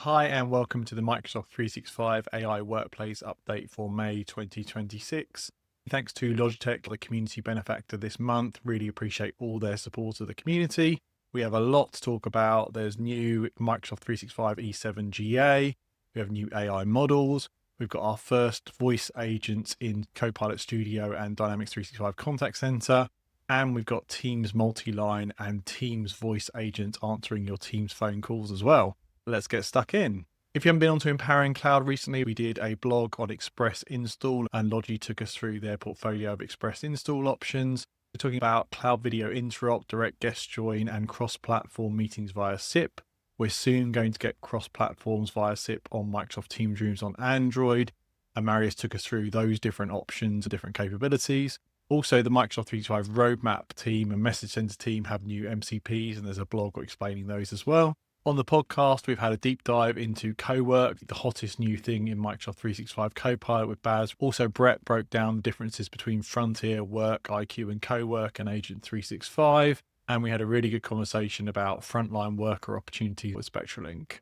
Hi and welcome to the Microsoft 365 AI Workplace update for May 2026. Thanks to Logitech, the community benefactor this month. Really appreciate all their support of the community. We have a lot to talk about. There's new Microsoft 365 E7 GA. We have new AI models. We've got our first voice agents in Copilot Studio and Dynamics 365 Contact Center. And we've got Teams multi-line and Teams voice agents answering your Teams phone calls as well. Let's get stuck in. If you haven't been onto Empowering Cloud recently, we did a blog on Express Install and Logi took us through their portfolio of Express Install options. We're talking about Cloud Video Interop, Direct Guest Join, and cross-platform meetings via SIP. We're soon going to get cross-platforms via SIP on Microsoft Teams Rooms on Android. And Marius took us through those different options and different capabilities. Also, the Microsoft 365 Roadmap team and Message Center team have new MCPs, and there's a blog explaining those as well. On the podcast, we've had a deep dive into Cowork, the hottest new thing in Microsoft 365 Copilot with Baz. Also, Brett broke down the differences between Frontier, Work, IQ, and Cowork and Agent 365. And we had a really good conversation about frontline worker opportunities with SpectraLink.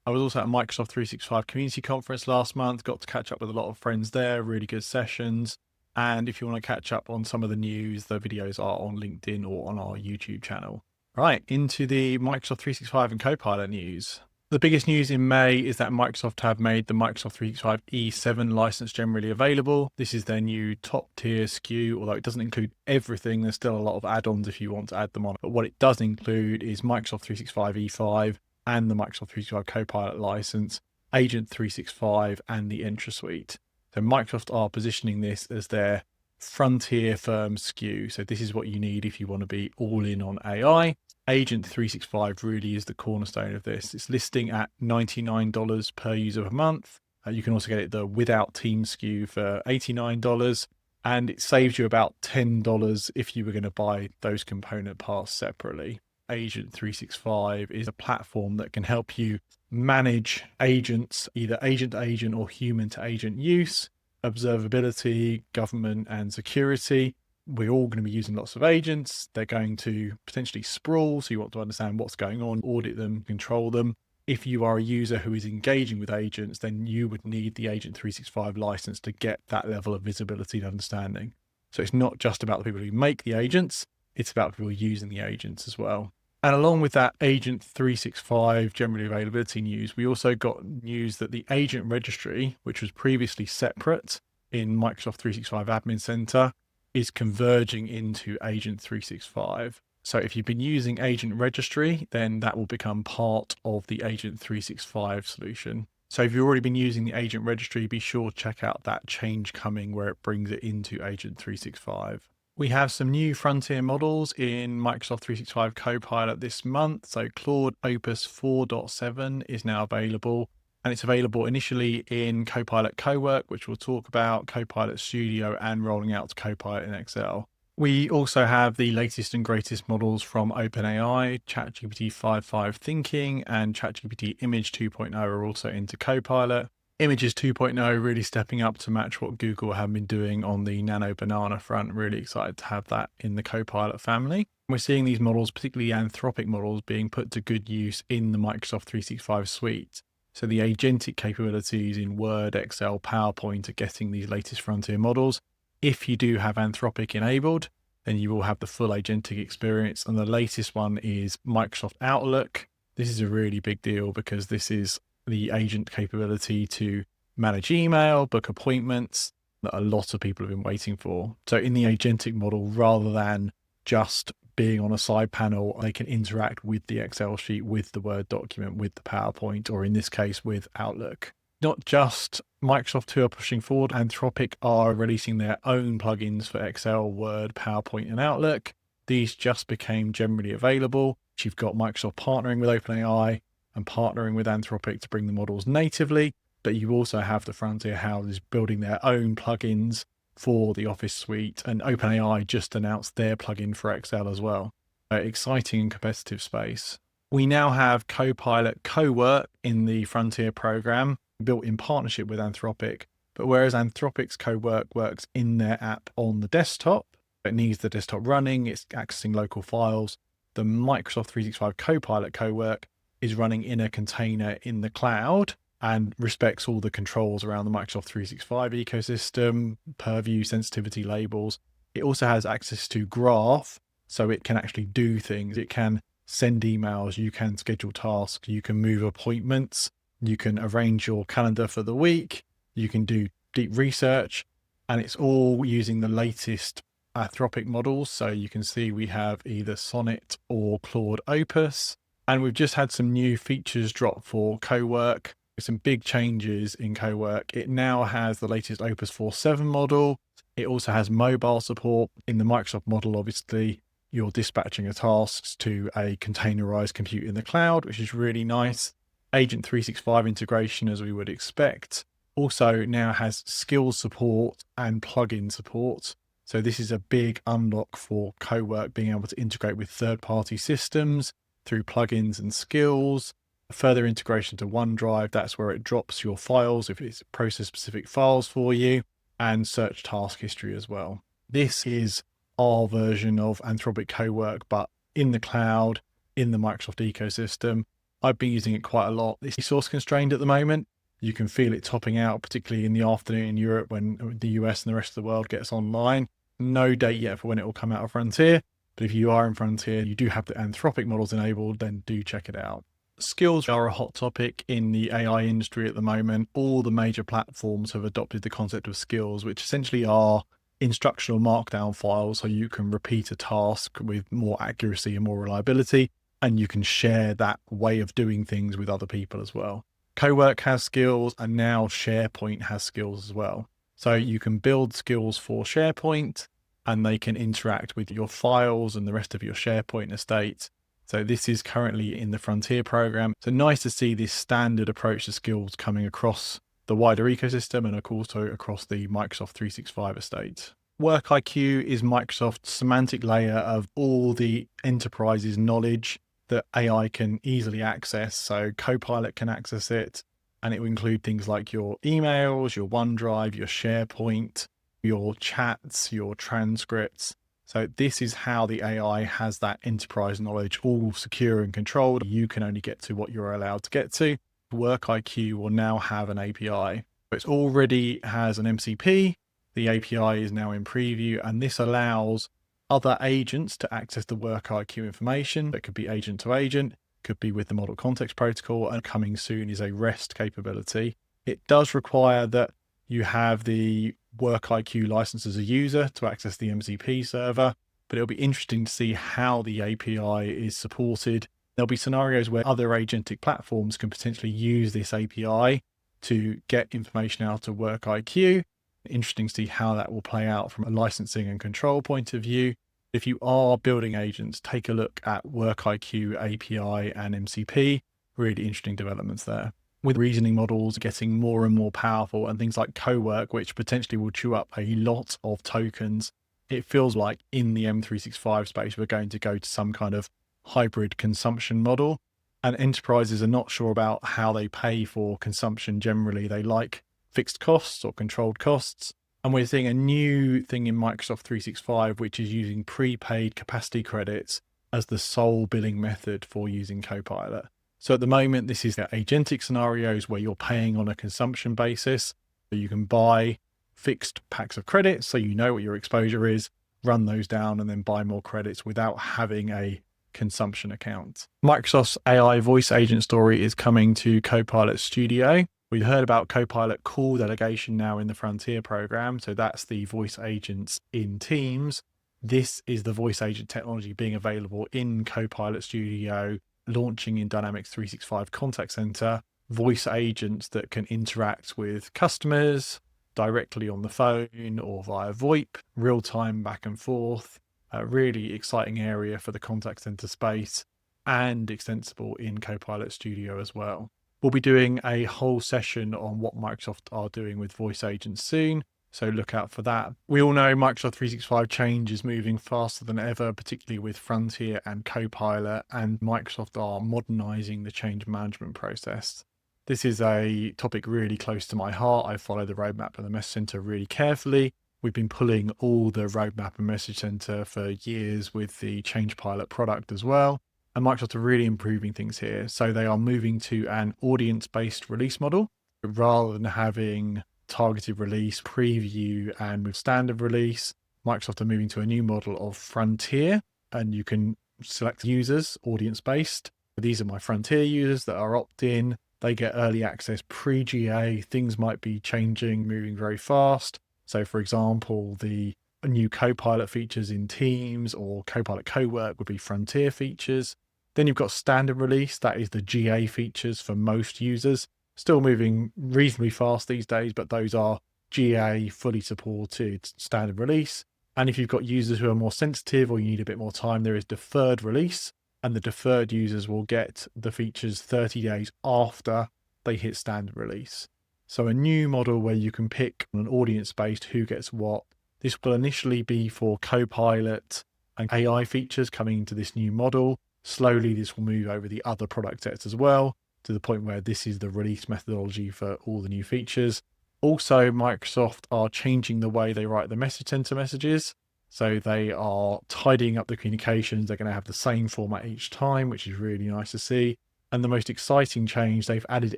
I was also at Microsoft 365 Community Conference last month, got to catch up with a lot of friends there, really good sessions. And if you want to catch up on some of the news, the videos are on LinkedIn or on our YouTube channel. Right, into the Microsoft 365 and Copilot news. The biggest news in May is that Microsoft have made the Microsoft 365 E7 license generally available. This is their new top tier SKU, although it doesn't include everything. There's still a lot of add-ons if you want to add them on. But what it does include is Microsoft 365 E5 and the Microsoft 365 Copilot license, Agent 365 and the Entra Suite. So Microsoft are positioning this as their frontier firm SKU. So this is what you need if you want to be all in on AI. Agent 365 really is the cornerstone of this. It's listing at $99 per user per month. You can also get it the without team SKU for $89, and it saves you about $10 if you were going to buy those component parts separately. Agent 365 is a platform that can help you manage agents, either agent to agent or human to agent use, observability, government, and security. We're all going to be using lots of agents. They're going to potentially sprawl, so you want to understand what's going on, audit them, control them. If you are a user who is engaging with agents, then you would need the Agent 365 license to get that level of visibility and understanding. So it's not just about the people who make the agents, it's about people using the agents as well. And along with that Agent 365 general availability news, we also got news that the agent registry, which was previously separate in Microsoft 365 Admin Center, is converging into Agent 365. So if you've been using Agent Registry, then that will become part of the Agent 365 solution. So if you've already been using the Agent Registry, be sure to check out that change coming where it brings it into Agent 365. We have some new frontier models in Microsoft 365 Copilot this month. So Claude Opus 4.7 is now available. And it's available initially in Copilot Cowork, which we'll talk about, Copilot Studio, and rolling out to Copilot in Excel. We also have the latest and greatest models from OpenAI, ChatGPT 5.5 Thinking, and ChatGPT Image 2.0 are also into Copilot. Images 2.0 really stepping up to match what Google have been doing on the Nano Banana front. Really excited to have that in the Copilot family. We're seeing these models, particularly Anthropic models, being put to good use in the Microsoft 365 suite. So the agentic capabilities in Word, Excel, PowerPoint are getting these latest frontier models. If you do have Anthropic enabled, then you will have the full agentic experience. And the latest one is Microsoft Outlook. This is a really big deal because this is the agent capability to manage email, book appointments that a lot of people have been waiting for. So in the agentic model, rather than just being on a side panel, they can interact with the Excel sheet, with the Word document, with the PowerPoint, or in this case, with Outlook. Not just Microsoft who are pushing forward, Anthropic are releasing their own plugins for Excel, Word, PowerPoint, and Outlook. These just became generally available. You've got Microsoft partnering with OpenAI and partnering with Anthropic to bring the models natively, but you also have the frontier houses building their own plugins for the Office suite, and OpenAI just announced their plugin for Excel as well. Exciting and competitive space. We now have Copilot Cowork in the Frontier program, built in partnership with Anthropic. But whereas Anthropic's Cowork works in their app on the desktop, it needs the desktop running, it's accessing local files. The Microsoft 365 Copilot Cowork is running in a container in the cloud and respects all the controls around the Microsoft 365 ecosystem, purview, sensitivity labels. It also has access to Graph, so it can actually do things. It can send emails, you can schedule tasks, you can move appointments, you can arrange your calendar for the week, you can do deep research, and it's all using the latest Anthropic models. So you can see we have either Sonnet or Claude Opus, and we've just had some new features drop for Cowork. Some big changes in Cowork. It now has the latest Opus 4.7 model. It also has mobile support. In the Microsoft model, obviously, you're dispatching your tasks to a containerized compute in the cloud, which is really nice. Agent 365 integration, as we would expect. Also now has skills support and plugin support. So this is a big unlock for Cowork, being able to integrate with third-party systems through plugins and skills. Further integration to OneDrive, that's where it drops your files if it's process-specific files for you, and search task history as well. This is our version of Anthropic Cowork, but in the cloud, in the Microsoft ecosystem. I've been using it quite a lot. It's resource constrained at the moment. You can feel it topping out, particularly in the afternoon in Europe when the US and the rest of the world gets online. No date yet for when it will come out of Frontier, but if you are in Frontier, you do have the Anthropic models enabled, then do check it out. Skills are a hot topic in the AI industry at the moment. All the major platforms have adopted the concept of skills, which essentially are instructional markdown files, so you can repeat a task with more accuracy and more reliability, and you can share that way of doing things with other people as well. Cowork has skills, and now SharePoint has skills as well. So you can build skills for SharePoint, and they can interact with your files and the rest of your SharePoint estate. So this is currently in the Frontier program. So nice to see this standard approach to skills coming across the wider ecosystem and of course also across the Microsoft 365 estate. WorkIQ is Microsoft's semantic layer of all the enterprise's knowledge that AI can easily access. So Copilot can access it, and it will include things like your emails, your OneDrive, your SharePoint, your chats, your transcripts. So this is how the AI has that enterprise knowledge all secure and controlled. You can only get to what you're allowed to get to. WorkIQ will now have an API. It already has an MCP. The API is now in preview, and this allows other agents to access the WorkIQ information. That could be agent to agent, could be with the Model Context Protocol, and coming soon is a REST capability. It does require that you have the WorkIQ license as a user to access the MCP server, but it'll be interesting to see how the API is supported. There'll be scenarios where other agentic platforms can potentially use this API to get information out of WorkIQ. Interesting to see how that will play out from a licensing and control point of view. If you are building agents, take a look at WorkIQ API and MCP. Really interesting developments there. With reasoning models getting more and more powerful and things like Cowork, which potentially will chew up a lot of tokens, it feels like in the M365 space, we're going to go to some kind of hybrid consumption model. And enterprises are not sure about how they pay for consumption generally. They like fixed costs or controlled costs. And we're seeing a new thing in Microsoft 365, which is using prepaid capacity credits as the sole billing method for using Copilot. So at the moment, this is agentic scenarios where you're paying on a consumption basis. So you can buy fixed packs of credits, so you know what your exposure is, run those down, and then buy more credits without having a consumption account. Microsoft's AI voice agent story is coming to Copilot Studio. We heard about Copilot call delegation now in the Frontier program. So that's the voice agents in Teams. This is the voice agent technology being available in Copilot Studio, launching in Dynamics 365 Contact Center, voice agents that can interact with customers directly on the phone or via VoIP, real-time back and forth. A really exciting area for the contact center space and extensible in Copilot Studio as well. We'll be doing a whole session on what Microsoft are doing with voice agents soon, so look out for that. We all know Microsoft 365 change is moving faster than ever, particularly with Frontier and Copilot, and Microsoft are modernizing the change management process. This is a topic really close to my heart. I follow the roadmap and the Message Center really carefully. We've been pulling all the roadmap and Message Center for years with the Change Pilot product as well. And Microsoft are really improving things here. So they are moving to an audience-based release model rather than having targeted release, preview, and with standard release. Microsoft are moving to a new model of Frontier, and you can select users, audience-based. These are my Frontier users that are opt-in. They get early access pre-GA. Things might be changing, moving very fast. So for example, the new Copilot features in Teams or Copilot Cowork would be Frontier features. Then you've got standard release. That is the GA features for most users. Still moving reasonably fast these days, but those are GA fully supported standard release. And if you've got users who are more sensitive or you need a bit more time, there is deferred release, and the deferred users will get the features 30 days after they hit standard release. So a new model where you can pick an audience-based who gets what. This will initially be for Copilot and AI features coming into this new model. Slowly, this will move over the other product sets as well, to the point where this is the release methodology for all the new features. Also, Microsoft are changing the way they write the message center messages. So they are tidying up the communications. They're going to have the same format each time, which is really nice to see. And the most exciting change, they've added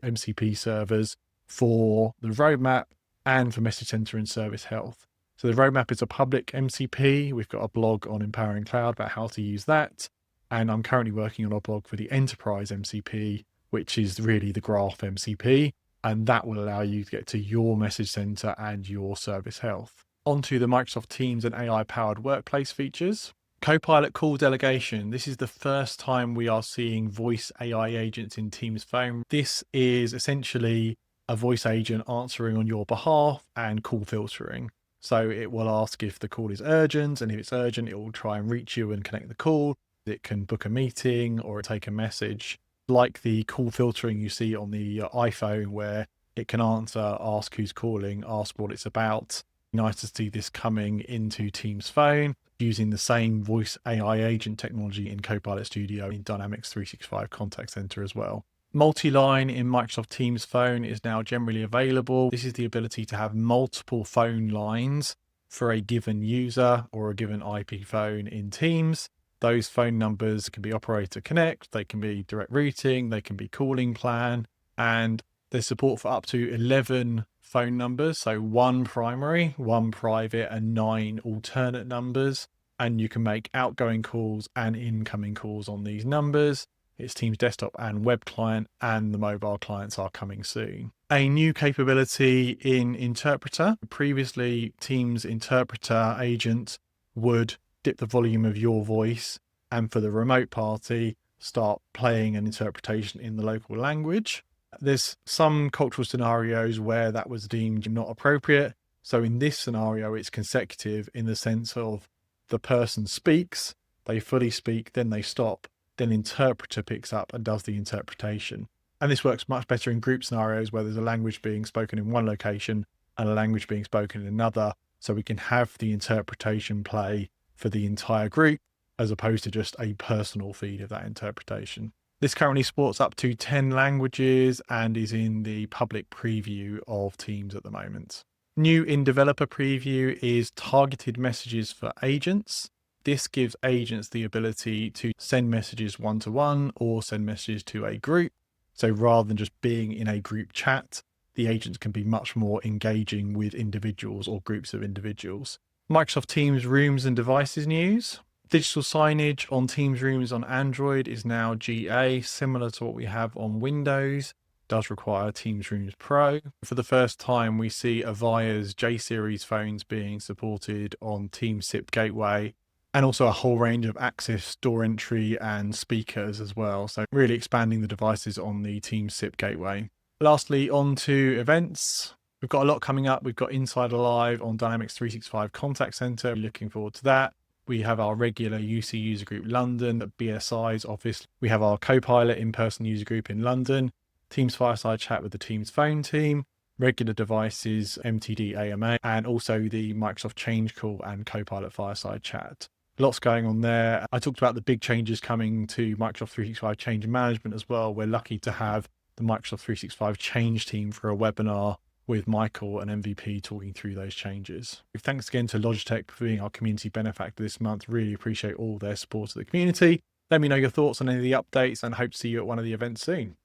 MCP servers for the roadmap and for message center and service health. So the roadmap is a public MCP. We've got a blog on Empowering Cloud about how to use that. And I'm currently working on a blog for the enterprise MCP, which is really the graph MCP. And that will allow you to get to your message center and your service health. Onto the Microsoft Teams and AI-powered workplace features. Copilot call delegation. This is the first time we are seeing voice AI agents in Teams Phone. This is essentially a voice agent answering on your behalf and call filtering. So it will ask if the call is urgent, and if it's urgent, it will try and reach you and connect the call. It can book a meeting or take a message, like the call filtering you see on the iPhone, where it can answer, ask who's calling, ask what it's about. Nice to see this coming into Teams Phone using the same voice AI agent technology in Copilot Studio in Dynamics 365 Contact Center as well. Multi-line in Microsoft Teams Phone is now generally available. This is the ability to have multiple phone lines for a given user or a given IP phone in Teams. Those phone numbers can be operator connect, they can be direct routing, they can be calling plan, and there's support for up to 11 phone numbers. So 1 primary, 1 private, and 9 alternate numbers. And you can make outgoing calls and incoming calls on these numbers. It's Teams desktop and web client, and the mobile clients are coming soon. A new capability in Interpreter. Previously, Teams Interpreter agent would dip the volume of your voice, and for the remote party, start playing an interpretation in the local language. There's some cultural scenarios where that was deemed not appropriate. So in this scenario, it's consecutive in the sense of the person speaks, they fully speak, then they stop. Then interpreter picks up and does the interpretation. And this works much better in group scenarios where there's a language being spoken in one location and a language being spoken in another. So we can have the interpretation play for the entire group as opposed to just a personal feed of that interpretation. This currently supports up to 10 languages and is in the public preview of Teams at the moment. New in developer preview is targeted messages for agents. This gives agents the ability to send messages one-to-one or send messages to a group. So rather than just being in a group chat, the agents can be much more engaging with individuals or groups of individuals. Microsoft Teams Rooms and Devices news. Digital signage on Teams Rooms on Android is now GA, similar to what we have on Windows. It does require Teams Rooms Pro. For the first time, we see Avaya's J-series phones being supported on Teams SIP Gateway, and also a whole range of access, door entry, and speakers as well. So really expanding the devices on the Teams SIP Gateway. Lastly, on to events. We've got a lot coming up. We've got Insider Live on Dynamics 365 Contact Center. Looking forward to that. We have our regular UC user group London at BSI's office. We have our Copilot in-person user group in London, Teams Fireside Chat with the Teams Phone team, regular devices, MTD AMA, and also the Microsoft Change Call and Copilot Fireside Chat. Lots going on there. I talked about the big changes coming to Microsoft 365 Change Management as well. We're lucky to have the Microsoft 365 Change team for a webinar with Michael and MVP talking through those changes. Thanks again to Logitech for being our community benefactor this month. Really appreciate all their support of the community. Let me know your thoughts on any of the updates and hope to see you at one of the events soon.